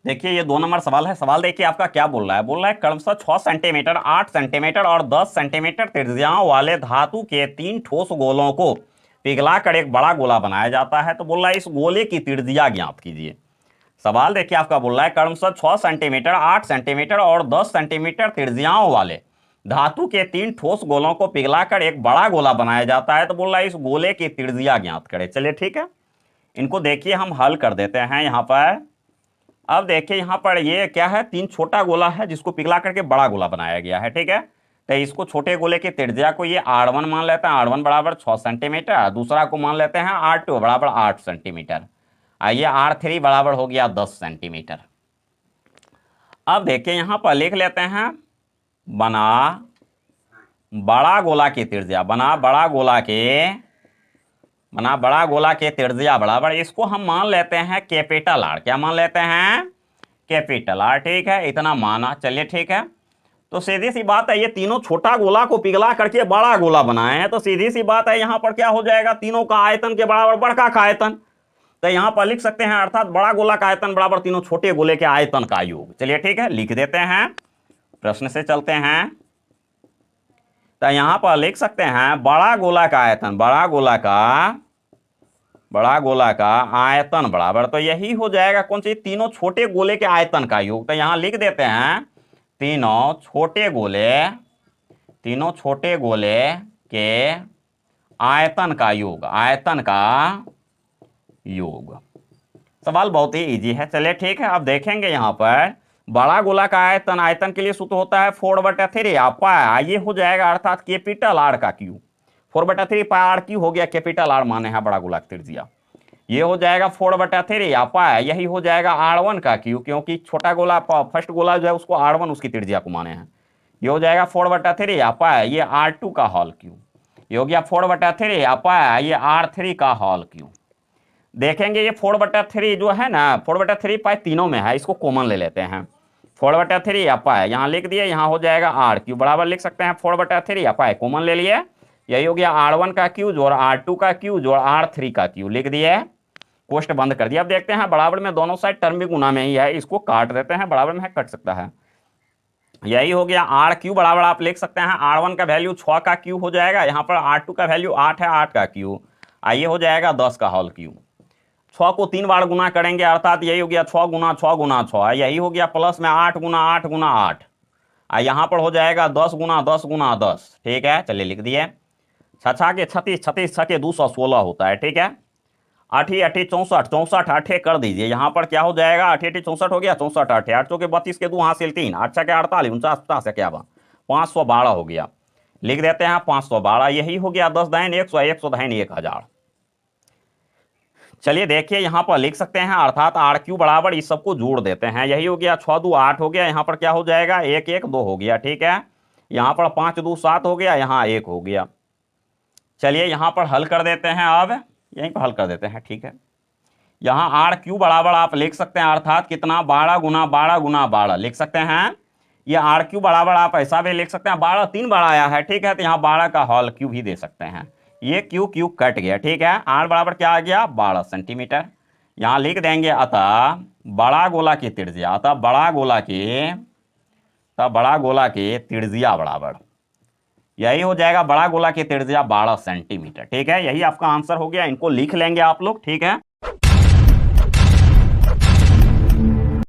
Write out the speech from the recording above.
देखिए ये 2 नंबर सवाल है। सवाल देखिए आपका क्या बोल रहा है। बोल रहा है क्रमशः 6 सेंटीमीटर, 8 सेंटीमीटर और 10 सेंटीमीटर त्रिज्याओं वाले धातु के 3 ठोस गोलों को पिघलाकर एक बड़ा गोला बनाया जाता है। तो बोल रहा है इस गोले की त्रिज्या ज्ञात कीजिए। सवाल देखिए आपका बोल रहा है क्रमशः 6 सेंटीमीटर, 8 सेंटीमीटर और 10 सेंटीमीटर त्रिज्याओं वाले धातु के 3 ठोस गोलों को पिघलाकर एक बड़ा गोला बनाया जाता है। तो बोल रहा है इस गोले की त्रिज्या ज्ञात करें। चलिए ठीक है, इनको देखिए हम हल कर देते हैं यहाँ पर। अब देखिए यहाँ पर ये क्या है, 3 छोटा गोला है जिसको पिघला करके बड़ा गोला बनाया गया है। ठीक है, तो इसको छोटे गोले की त्रिज्या को ये R1 मान लेते हैं। R1 बराबर 6 सेंटीमीटर। दूसरा को मान लेते हैं R2 बराबर 8 सेंटीमीटर। आइए R3 बराबर हो गया 10 सेंटीमीटर। अब देखिए यहाँ पर लिख लेते हैं बना बड़ा गोला की त्रिज्या, बना बड़ा गोला के त्रिज्या बराबर, इसको हम मान लेते हैं कैपिटल R। क्या मान लेते हैं? Capital R। ठीक है, इतना माना। चलिए ठीक है, तो सीधी सी बात है ये तीनों छोटा गोला को पिघला करके बड़ा गोला बनाए हैं। तो सीधी सी बात है यहाँ पर क्या हो जाएगा, तीनों का आयतन के बराबर बड़का का आयतन। तो यहाँ पर लिख सकते हैं अर्थात बड़ा गोला का आयतन बराबर तीनों छोटे गोले के आयतन का योग। चलिए ठीक है, लिख देते हैं। प्रश्न से चलते हैं। तो यहाँ पर लिख सकते हैं बड़ा गोला का आयतन, बड़ा गोला का आयतन बराबर, तो यही हो जाएगा कौन सी, तीनों छोटे गोले के आयतन का योग। तो यहाँ लिख देते हैं तीनों छोटे गोले के आयतन का योग, आयतन का योग। सवाल बहुत ही इजी है। चलिए ठीक है, अब देखेंगे यहाँ पर बड़ा गोला का आयतन, आयतन के लिए सूत्र होता है 4/3 पाई, ये हो जाएगा अर्थात कैपिटल R का क्यू। 4/3 पाई R क्यू हो गया, कैपिटल R माने है बड़ा गोला की त्रिज्या। ये हो जाएगा 4/3 पाई, यही हो जाएगा R1 का क्यू, क्योंकि छोटा गोला फर्स्ट गोला जो है उसको R1 उसकी त्रिज्या को माने हैं। ये हो जाएगा 4/3 पाई, ये R2 का होल क्यू। ये हो गया 4/3 पाई, ये R3 का होल क्यू। देखेंगे ये 4/3 जो है ना, 4/3 पाई तीनों में है, इसको कॉमन ले लेते हैं। 4/3 पाई यहाँ लिख दिए, यहाँ हो जाएगा R क्यू बराबर लिख सकते हैं 4/3 पाई, कॉमन ले लिए। यही हो गया R1 का क्यू जोड़ R2 का क्यू जोड़ R3 का क्यू, लिख दिए, कोष्ट बंद कर दिया। अब देखते हैं बराबर में दोनों साइड टर्म भी गुना में ही है, इसको काट देते हैं, बराबर में है कट सकता है। यही हो गया R क्यू बराबर आप लिख सकते हैं R1 का वैल्यू 6 का क्यू हो जाएगा, यहाँ पर R2 का वैल्यू 8 है, 8 का क्यू, आइए हो जाएगा 10 का होल क्यू। 6 को 3 बार गुना करेंगे अर्थात यही हो गया 6 गुना 6 गुना 6, यही हो गया प्लस में 8 गुना 8 गुना 8, यहाँ पर हो जाएगा 10 गुना 10 गुना 10। ठीक है, चलिए लिख दिए। 6 के 36, 36 6 के 216 होता है। ठीक है, 8 8 64, 64 8 कर दीजिए, यहाँ पर क्या हो जाएगा 8 8 64 हो गया, 64 8 8 के 32 के 2 हासिल 3, 8 के 48 49 50 से क्या 512 हो गया, लिख देते हैं 512। यही हो गया 10 दाइन 100, 100 दाइन 1000। चलिए देखिए यहाँ पर लिख सकते हैं अर्थात R क्यू बराबर इस सबको जोड़ देते हैं। यही हो गया 6 2 8 हो गया, यहाँ पर क्या हो जाएगा 1 1 2 हो गया। ठीक है, यहाँ पर 5 2 7 हो गया, यहाँ 1 हो गया। चलिए यहाँ पर हल कर देते हैं, अब यहीं पर हल कर देते हैं। ठीक है, यहाँ R क्यू बराबर आप लिख सकते हैं अर्थात कितना 12 गुना 12 गुना 12 लिख सकते हैं। ये R क्यू बराबर आप ऐसा भी लिख सकते हैं, 12 3 बार आया है। ठीक है, तो यहाँ 12 का होल क्यू भी दे सकते हैं। ये क्यू क्यू कट गया। ठीक है, R बराबर क्या आ गया 12 सेंटीमीटर। यहाँ लिख देंगे अतः बड़ा गोला की त्रिज्या, अतः बड़ा गोला की त्रिज्या बराबर, यही हो जाएगा बड़ा गोला की त्रिज्या 12 सेंटीमीटर। ठीक है, यही आपका आंसर हो गया, इनको लिख लेंगे आप लोग। ठीक है।